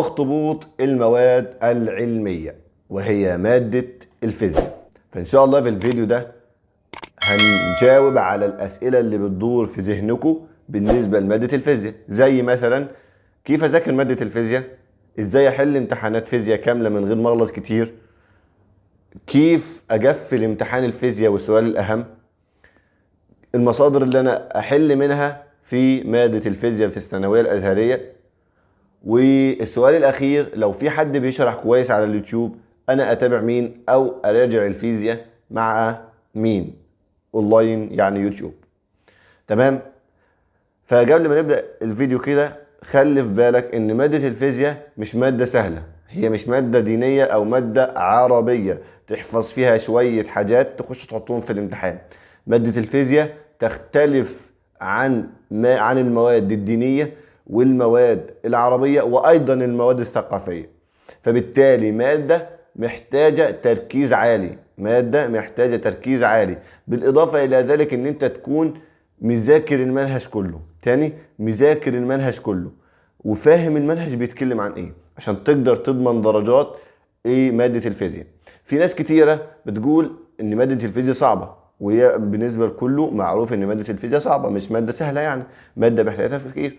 اخطبوط المواد العلمية وهي مادة الفيزياء. فإن شاء الله في الفيديو ده هنجاوب على الأسئلة اللي بتدور في ذهنكم بالنسبة لمادة الفيزياء، زي مثلا كيف أذاكر مادة الفيزياء، إزاي أحل امتحانات فيزياء كاملة من غير ما أغلط كتير، كيف أقفل امتحان الفيزياء والسؤال الأهم، المصادر اللي أنا أحل منها في مادة الفيزياء في الثانوية الأزهرية، والسؤال الأخير لو في حد بيشرح كويس على اليوتيوب أنا أتابع مين أو أراجع الفيزياء مع مين أونلاين، يعني يوتيوب. تمام؟ فقبل ما نبدأ الفيديو كده خلي في بالك إن مادة الفيزياء مش مادة سهلة، هي مش مادة دينية أو مادة عربية تحفظ فيها شوية حاجات تخش تحطهم في الامتحان. مادة الفيزياء تختلف عن المواد الدينية والمواد العربية وأيضا المواد الثقافية، فبالتالي مادة محتاجة تركيز عالي، بالإضافة إلى ذلك إن أنت تكون مذاكر المنهج كله، مذاكر المنهج كله وفاهم المنهج بيتكلم عن إيه عشان تقدر تضمن درجات مادة الفيزياء. في ناس كتيرة بتقول إن مادة الفيزياء صعبة، وهي بالنسبة لكله معروف إن مادة الفيزياء صعبة، مش مادة سهلة، يعني مادة محتاجة تفكير،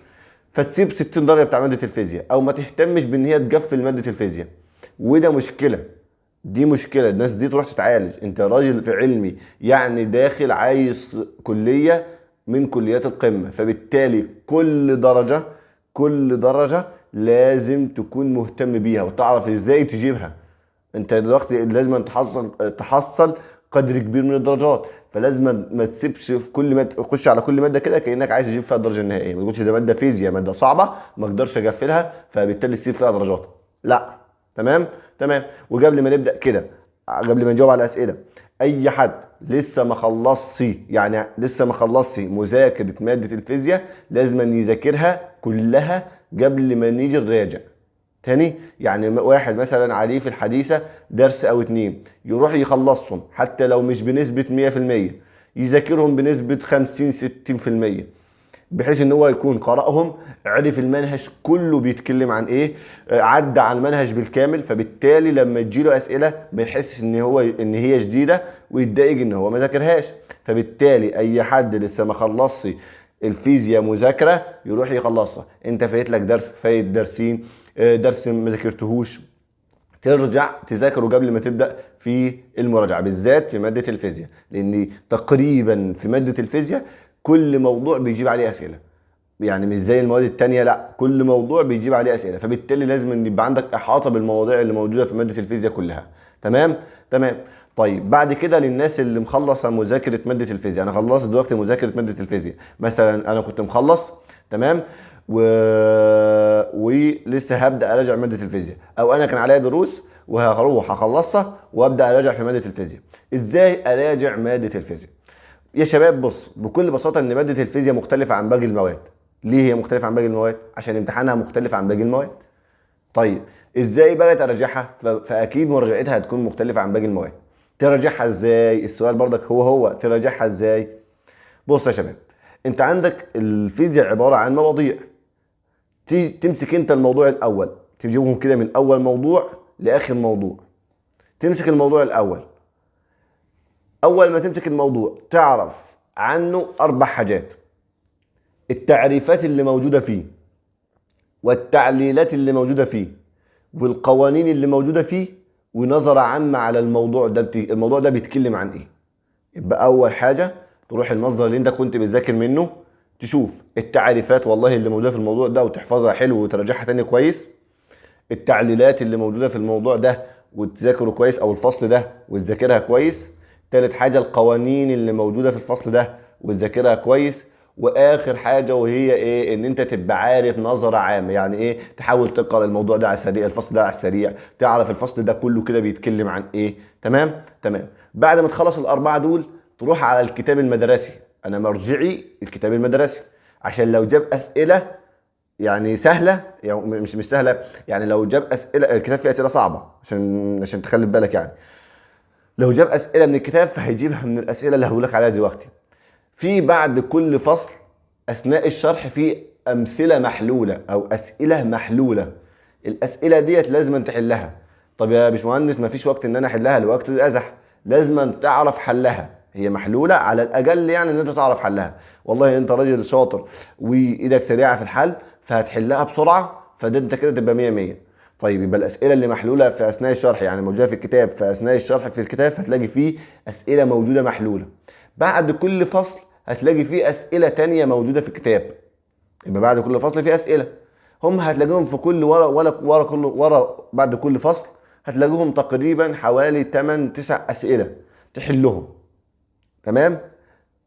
فتسيب 60 درجة بتاع مادة الفيزياء أو ما تهتمش بإن هي تقفل مادة الفيزياء، وده مشكلة. دي مشكلة، الناس دي تروح تتعالج. انت راجل في علمي، يعني داخل عايز كلية من كليات القمة، فبالتالي كل درجة لازم تكون مهتم بيها وتعرف ازاي تجيبها. انت دلوقتي لازم تحصل قدر كبير من الدرجات، فلازم ما تسيبش في كل ماده، تخش على كل ماده كده كانك عايز تجيب فيها الدرجه النهائيه، ما تقولش ده ماده فيزياء ماده صعبه ما اقدرش اقفلها فبالتالي تسيب فيها درجات، لا. تمام. وقبل ما نبدا كده، قبل ما نجاوب على الاسئله، اي حد لسه ما خلصش مذاكره ماده الفيزياء لازم يذاكرها كلها قبل ما نيجي نراجع. يعني واحد مثلا عليه في الحديثة درس او 2 يروح يخلصهم حتى لو مش بنسبة 100%، يذاكرهم بنسبة 50-60%، بحيث ان هو يكون قرأهم، عرف المنهج كله بيتكلم عن ايه، عدى على المنهج بالكامل، فبالتالي لما تجيله اسئلة ما يحسش ان هي جديدة ويتضايق ان هو ما ذاكرهاش. فبالتالي اي حد لسه ما خلصش الفيزياء مذاكرة يروح يخلصها. انت فايت لك درس، فايت درسين، درس ما ذاكرتهوش، ترجع تذاكره قبل ما تبدأ في المراجعة، بالذات في مادة الفيزياء، لان تقريبا في مادة الفيزياء كل موضوع بيجيب عليه اسئلة، يعني مش زي المواد التانية، لا كل موضوع بيجيب عليه اسئلة، فبالتالي لازم ان يبقى عندك احاطة بالمواضيع اللي موجودة في مادة الفيزياء كلها. تمام. طيب بعد كده للناس اللي مخلصه مذاكره ماده الفيزياء، انا خلصت دلوقتي مذاكره ماده الفيزياء، مثلا انا كنت مخلص تمام ولسه هبدا اراجع ماده الفيزياء، او انا كان عليا دروس وهروح اخلصها وابدا اراجع في ماده الفيزياء. ازاي اراجع ماده الفيزياء يا شباب؟ بص، بكل بساطه ان ماده الفيزياء مختلفه عن باقي المواد. ليه هي مختلفه عن باقي المواد؟ عشان امتحانها مختلف عن باقي المواد. طيب ازاي بقى تراجعها؟ فاكيد مراجعتها هتكون مختلفه عن باقي المواد. تراجعها ازاي؟ السؤال برضك هو تراجعها ازاي؟ بص يا شباب، انت عندك الفيزياء عباره عن مواضيع، تمسك انت الموضوع الاول، تجيبهم كده من اول موضوع لاخر موضوع. تمسك الموضوع الاول، اول ما تمسك الموضوع تعرف عنه 4 حاجات: التعريفات اللي موجوده فيه، والتعليلات اللي موجوده فيه، والقوانين اللي موجوده فيه، ونظرة عامة على الموضوع ده. الموضوع ده بيتكلم عن ايه؟ يبقى اول حاجة تروح المصدر اللي انت كنت بتذاكر منه، تشوف التعريفات والله اللي موجودة في الموضوع ده وتحفظها حلو وتراجعها تاني كويس، التعليلات اللي موجودة في الموضوع ده وتذاكره كويس، او الفصل ده وتذاكرها كويس، تالت حاجة القوانين اللي موجودة في الفصل ده وتذاكرها كويس، واخر حاجه وهي ايه؟ ان انت تبقى عارف نظره عامه، يعني ايه؟ تحاول تقرا الموضوع ده على السريع، الفصل ده على السريع، تعرف الفصل ده كله كده بيتكلم عن ايه. تمام. بعد ما تخلص ال4 دول تروح على الكتاب المدرسي. انا مرجعي الكتاب المدرسي، عشان لو جاب اسئله يعني سهله، يعني مش سهله، يعني لو جاب اسئله، الكتاب فيه اسئله صعبه عشان تخلي بالك، يعني لو جاب اسئله من الكتاب فهيجيبها من الاسئله اللي هقول لك عليها دلوقتي. في بعد كل فصل اثناء الشرح في امثله محلوله او اسئله محلوله، الاسئله ديت لازم تحلها. طب يا باشمهندس مفيش وقت ان انا احلها، الوقت ازح، لازم تعرف حلها، هي محلوله على الاقل يعني ان انت تعرف حلها. والله انت راجل شاطر وايدك سريعه في الحل فهتحلها بسرعه، فده انت كده تبقى 100 100. طيب يبقى الاسئله اللي محلوله في اثناء الشرح يعني موجوده في الكتاب، في اثناء الشرح في الكتاب هتلاقي فيه اسئله موجوده محلوله. بعد كل فصل هتلاقي فيه اسئله تانية موجوده في الكتاب. يبقى بعد كل فصل فيه اسئله، هم هتلاقيهم في كل ورا كل بعد كل فصل هتلاقيهم تقريبا حوالي 8 9 اسئله تحلهم. تمام،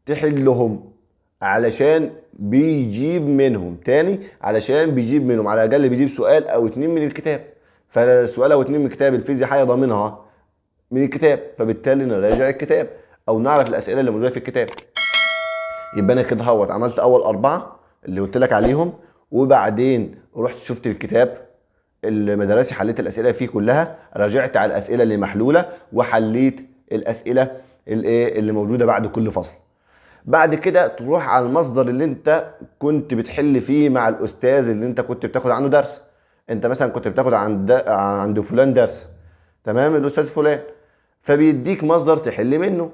تحلهم علشان بيجيب منهم تاني، علشان بيجيب منهم على الاقل بيجيب سؤال او اتنين من الكتاب. فالسؤال او اتنين من الكتاب الفيزياء حاجه ضامنها من الكتاب، فبالتالي نراجع الكتاب او نعرف الاسئله اللي موجوده في الكتاب. يبقى انا كده هوت عملت اول 4 اللي قلت لك عليهم، وبعدين رحت شفت الكتاب المدرسي حليت الاسئله فيه كلها، راجعت على الاسئله اللي محلوله وحليت الاسئله اللي موجوده بعد كل فصل. بعد كده تروح على المصدر اللي انت كنت بتحل فيه مع الاستاذ اللي انت كنت بتاخد عنه درس. انت مثلا كنت بتاخد عند فلان درس، تمام، الاستاذ فلان، فبيديك مصدر تحل منه.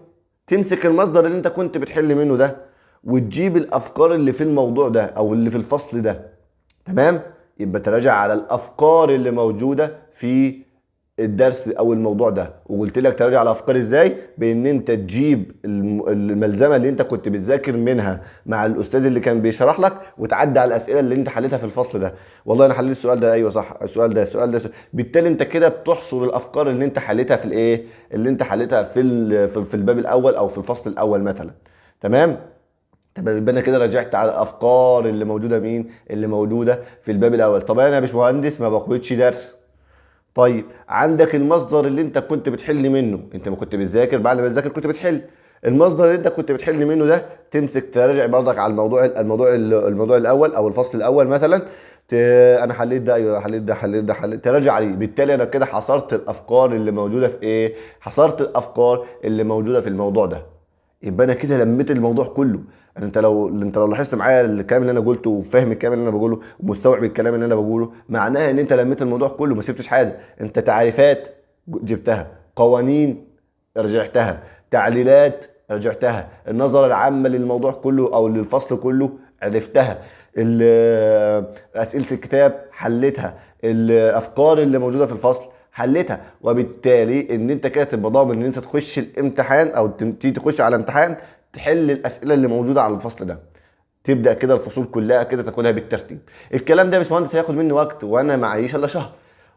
تمسك المصدر اللي انت كنت بتحل منه ده وتجيب الافكار اللي في الموضوع ده او اللي في الفصل ده. تمام، يبقى تراجع على الافكار اللي موجوده في الدرس او الموضوع ده. وقلت لك تراجع على الافكار ازاي؟ بان انت تجيب الملزمه اللي انت كنت بتذاكر منها مع الاستاذ اللي كان بيشرح لك وتعدي على الاسئله اللي انت حليتها في الفصل ده. والله انا حليت السؤال ده، ايوه صح، السؤال ده. بالتالي انت كده بتحصر الافكار اللي انت حليتها في الايه، اللي انت حليتها في الباب الاول او في الفصل الاول مثلا. تمام، يبقى انا كده رجعت على الافكار اللي موجوده اللي موجوده في الباب الاول. طب انا يا باشمهندس ما باخدش درس. طيب عندك المصدر اللي انت كنت بتحل منه، انت ما كنت بتذاكر، بعد ما تذاكر كنت بتحل. المصدر اللي انت كنت بتحل منه ده تمسك تراجع برضك على الموضوع الاول او الفصل الاول مثلا. انا حليت ده، ايوه حليت تراجع عليه. بالتالي انا كده حصرت الافكار اللي موجوده في ايه، حصرت الافكار اللي موجوده في الموضوع ده. يبقى انا كده لميت الموضوع كله. انت لو لاحظت معايا الكلام اللي انا قلته وفاهم الكلام اللي انا بقوله ومستوعب الكلام اللي انا بقوله، معناها ان انت لميت الموضوع كله، ما سبتش حاجه. انت تعريفات جبتها، قوانين رجعتها، تعليلات رجعتها، النظره العامه للموضوع كله او للفصل كله عرفتها، اسئله الكتاب حلتها، الافكار اللي موجوده في الفصل حلتها. وبالتالي ان انت كده تبقى ضامن ان انت تخش الامتحان او تيجي تخش على امتحان تحل الاسئله اللي موجوده على الفصل ده. تبدا كده الفصول كلها كده تاخدها بالترتيب. الكلام ده يا باشمهندس هياخد مني وقت وانا معيش الا شهر.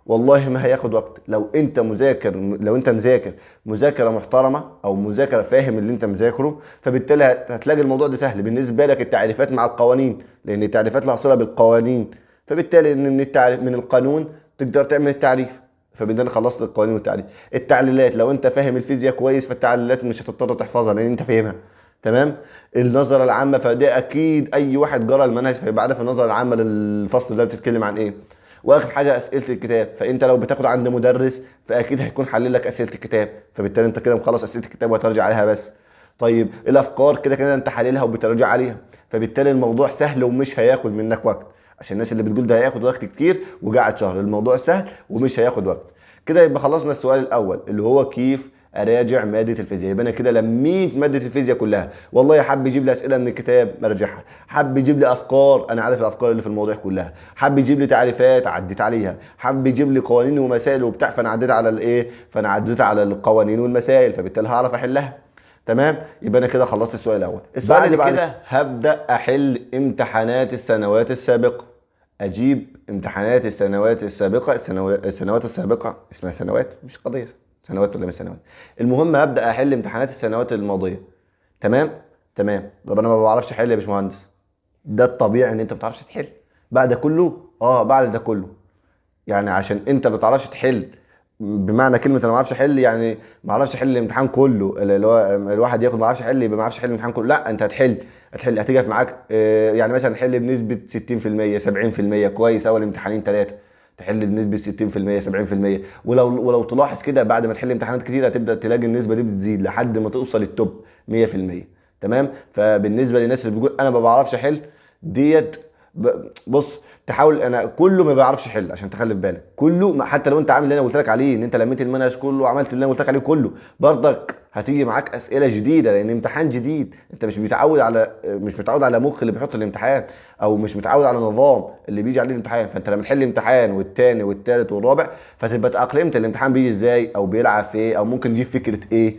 والله ما هياخد وقت لو انت مذاكر مذاكره محترمه او مذاكره فاهم اللي انت مذاكره. فبالتالي هتلاقي الموضوع ده سهل بالنسبه لك، التعريفات مع القوانين، لان التعريفات لها صله بالقوانين. فبالتالي ان من القانون تقدر تعمل التعريف. فبالتالي خلصت القوانين والتعريف. التعليلات لو انت فاهم الفيزياء كويس فالتعليلات مش هتضطر تحفظها لان انت فاهمها. تمام. النظره العامه فده اكيد اي واحد جرى المنهج فيبقى عارف النظره العامه للفصل ده بتتكلم عن ايه. واخر حاجه اسئله الكتاب، فانت لو بتاخد عند مدرس فاكيد هيكون حلل لك اسئله الكتاب، فبالتالي انت كده مخلص اسئله الكتاب وهترجع عليها بس. طيب الافكار كده كده انت حللها وبترجع عليها، فبالتالي الموضوع سهل ومش هياخد منك وقت. عشان الناس اللي بتقول ده هياخد وقت كتير وقعد شهر، الموضوع سهل ومش هياخد وقت. كده يبقى خلصنا السؤال الاول اللي هو كيف اراجع ماده الفيزياء. يبقى انا كده لميت ماده الفيزياء كلها. والله حب يجيب لي اسئله من الكتاب براجعها، حب يجيب لي افكار انا عارف الافكار اللي في الموضوع كلها، حب يجيب لي تعريفات عديت عليها، حب يجيب لي قوانين ومسائل وبتاع فانا عديت على القوانين والمسائل، فبالتالي هعرف احلها. تمام. يبقى انا كده خلصت السؤال الاول. السؤال اللي بعد كده هبدا احل امتحانات السنوات السابقه. اجيب امتحانات السنوات السابقه. السنوات السابقه اسمها سنوات مش قضيه سنوات ولا مش سنوات، المهم هبدا احل امتحانات السنوات الماضيه. تمام. طب انا ما بعرفش احل يا باشمهندس. ده الطبيعي ان انت ما بتعرفش تحل بعد ده كله. بعد ده كله يعني عشان انت ما بتعرفش تحل، بمعنى كلمه انا ما بعرفش احل يعني ما اعرفش احل الامتحان كله. اللي هو الواحد ياخد ما بعرفش احل يبقى ما بعرفش احل الامتحان كله. لا، انت هتحل هتيجي معاك يعني مثلا تحل بنسبه 60% 70%، كويس. اول امتحانين 3 تحل بنسبه 60% 70%. ولو تلاحظ كده بعد ما تحل امتحانات كتير هتبدا تلاقي النسبه دي بتزيد لحد ما توصل التوب 100%. تمام. فبالنسبه للناس اللي بيقول انا ما بعرفش احل ديت، بص تحاول. انا كله ما بيعرفش يحل عشان تخلي في بالك، كله حتى لو انت عامل اللي انا قلت لك عليه، ان انت لميت المنهج كله وعملت اللي انا قلت لك عليه كله، برضك هتيجي معاك اسئله جديده، لان امتحان جديد. انت مش متعود على مخ اللي بيحط الامتحان، او مش متعود على نظام اللي بيجي عليه الامتحان. فانت لما تحل امتحان والتاني والتالت والرابع، فتبقى اتاقلمت الامتحان بيجي ازاي، او بيلعب في ايه، او ممكن يجيب فكره ايه.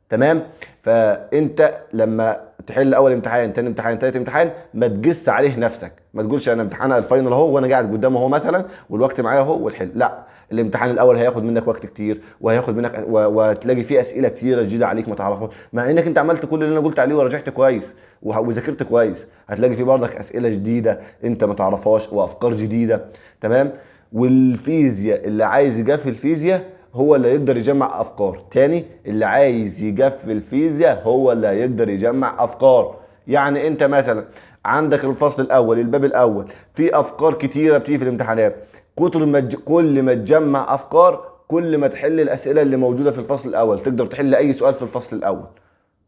تمام. فانت لما تحل اول امتحان، تاني امتحان، تالت امتحان، ما تجس عليه نفسك، ما تقولش انا امتحان الفاينل اهو وانا قاعد قدامه اهو مثلا والوقت معايا اهو وتحل. لا، الامتحان الاول هياخد منك وقت كتير، وهياخد منك وتلاقي فيه اسئله كتيره جديده عليك ما تعرفهاش، مع انك انت عملت كل اللي انا قلت عليه ورجعت كويس وذاكرت كويس. هتلاقي فيه برضك اسئله جديده انت ما تعرفهاش وافكار جديده. تمام. والفيزياء اللي عايز يقفل الفيزياء هو اللي يقدر يجمع افكار. تاني، اللي عايز يقفل الفيزياء هو اللي هيقدر يجمع افكار. يعني انت مثلا عندك الفصل الاول، الباب الاول، في افكار كتيره بتيجي في الامتحانات. كل ما تجمع افكار، كل ما تحل الاسئله اللي موجوده في الفصل الاول، تقدر تحل اي سؤال في الفصل الاول.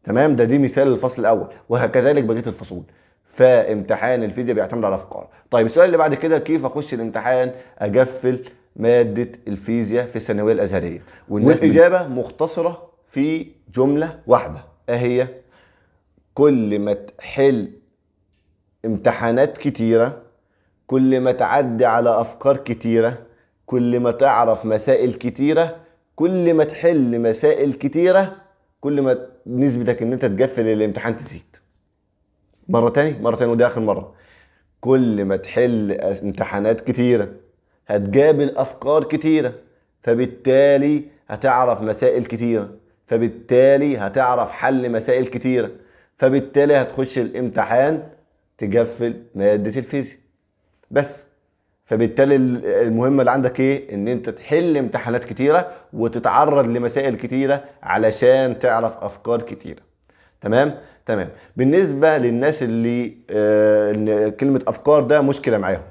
تمام. دي مثال للفصل الاول، وهكذلك بقيه الفصول. فامتحان الفيزياء بيعتمد على افكار. طيب السؤال اللي بعد كده، كيف اخش الامتحان اقفل ماده الفيزياء في الثانويه الازهريه؟ والاجابه مختصره في جمله واحده، اهي: كل ما تحل امتحانات كتيره، كل ما تعدي على افكار كتيره، كل ما تعرف مسائل كتيره، كل ما تحل مسائل كتيره، كل ما نسبتك ان انت تقفل الامتحان تزيد. مره تاني ودي اخر مره: كل ما تحل امتحانات كتيره هتقابل افكار كتيره، فبالتالي هتعرف مسائل كتيره، فبالتالي هتعرف حل مسائل كتيره، فبالتالي هتخش الامتحان تقفل ماده الفيزياء بس. فبالتالي المهمة اللي عندك ايه؟ ان انت تحل امتحانات كتيرة وتتعرض لمسائل كتيرة علشان تعرف افكار كتيرة. تمام. بالنسبة للناس اللي ان كلمة افكار ده مشكلة معاهم،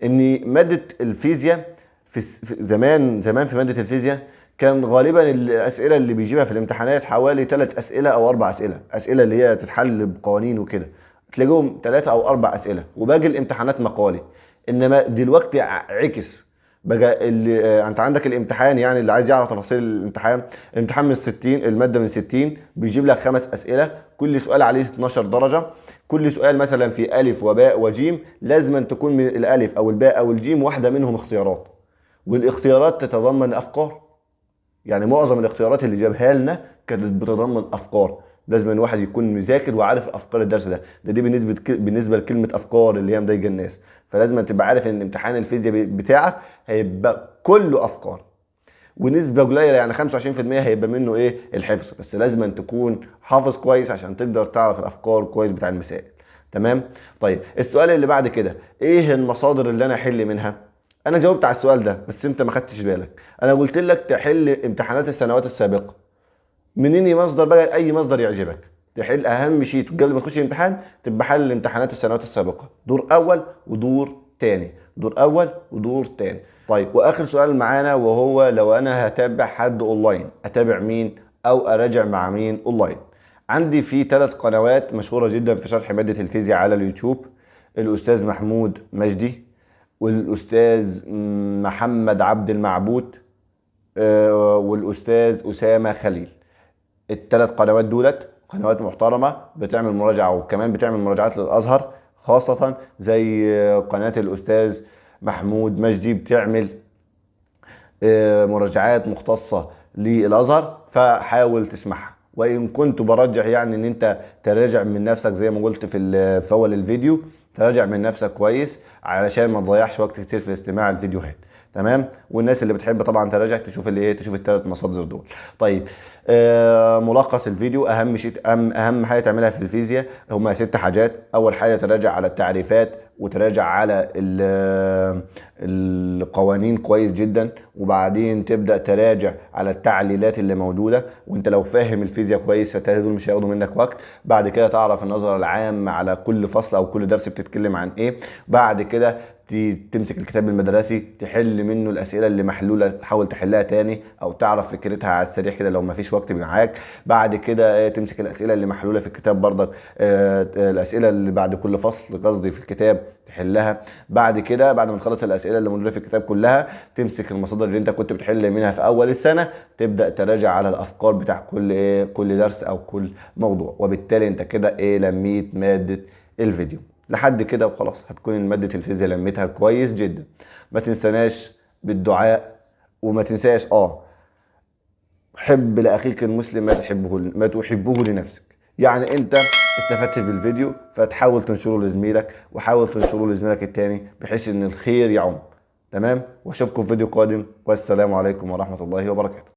ان مادة الفيزياء في زمان في مادة الفيزياء كان غالبا الاسئلة اللي بيجيبها في الامتحانات حوالي 3 اسئلة او 4 اسئلة اللي هي تتحل بقوانين وكده، تلاقيهم 3 او 4 اسئلة، وباقي الامتحانات مقالي. انما دلوقتي عكس بقى. اللي انت عندك الامتحان، يعني اللي عايز يعرف تفاصيل الامتحان من 60، الماده من 60 بيجيب لك 5 اسئله، كل سؤال عليه 12 درجه. كل سؤال مثلا في الف وباء وجيم، لازم أن تكون من الالف او الباء او الجيم واحده منهم اختيارات، والاختيارات تتضمن افكار. يعني معظم الاختيارات اللي جابها لنا كانت بتتضمن افكار. لازم ان واحد يكون مذاكر وعارف افكار الدرس دي بالنسبه لكلمه افكار اللي هي مضايقه الناس. فلازم تبقى عارف ان امتحان الفيزياء بتاعك هيبقى كله افكار، ونسبه قليله يعني 25% هيبقى منه ايه؟ الحفظ. بس لازم أن تكون حافظ كويس عشان تقدر تعرف الافكار كويس بتاع المسائل. تمام. طيب السؤال اللي بعد كده: ايه المصادر اللي انا احل منها؟ انا جاوبت على السؤال ده بس انت ما خدتش بالك. انا قلت لك تحل امتحانات السنوات السابقه. منين مصدر بقى؟ اي مصدر يعجبك تحل. اهم شيء قبل ما تخش الامتحان تبقى حل امتحانات السنوات السابقه، دور اول ودور تاني، دور اول ودور تاني. طيب واخر سؤال معانا، وهو لو انا هتابع حد اونلاين، اتابع مين او اراجع مع مين اونلاين؟ عندي في 3 قنوات مشهوره جدا في شرح ماده الفيزياء على اليوتيوب: الاستاذ محمود مجدي، والاستاذ محمد عبد المعبود، والاستاذ اسامه خليل. ال3 قنوات دولت قنوات محترمه بتعمل مراجعه، وكمان بتعمل مراجعات للازهر، خاصه زي قناه الاستاذ محمود مجدي بتعمل مراجعات مختصه للازهر، فحاول تسمعها. وان كنت برجح يعني ان انت تراجع من نفسك زي ما قلت في اول الفيديو، تراجع من نفسك كويس علشان ما تضيعش وقت كتير في استماع الفيديوهات. تمام. والناس اللي بتحب طبعا تراجع تشوف اللي ايه، تشوف ال3 مصادر دول. طيب ملخص الفيديو: اهم شيء، اهم حاجه تعملها في الفيزياء هما 6 حاجات. اول حاجه تراجع على التعريفات، وتراجع على القوانين كويس جدا، وبعدين تبدا تراجع على التعليلات اللي موجوده. وانت لو فاهم الفيزياء كويس دول مش هياخدوا منك وقت. بعد كده تعرف النظره العامه على كل فصل او كل درس بتتكلم عن ايه. بعد كده تمسك الكتاب المدرسي تحل منه الاسئله اللي محلوله، تحاول تحلها تاني او تعرف فكرتها على السريع كده لو ما فيش وقت معاك. بعد كده تمسك الاسئله اللي محلوله في الكتاب برضك، الاسئله اللي بعد كل فصل قصدي في الكتاب تحلها. بعد كده بعد ما تخلص الاسئله اللي موجوده في الكتاب كلها، تمسك المصادر اللي انت كنت بتحل منها في اول السنه، تبدا تراجع على الافكار بتاع كل درس او كل موضوع. وبالتالي انت كده لميت ماده الفيديو لحد كده وخلاص، هتكون ماده الفيزياء لميتها كويس جدا. ما تنساناش بالدعاء، وما تنساش حب لاخيك المسلم ما تحبه لنفسك. يعني انت استفدت بالفيديو فتحاول تنشره لزميلك، وحاول تنشره لزميلك التاني بحيث ان الخير يعم. تمام، واشوفكم في فيديو قادم، والسلام عليكم ورحمة الله وبركاته.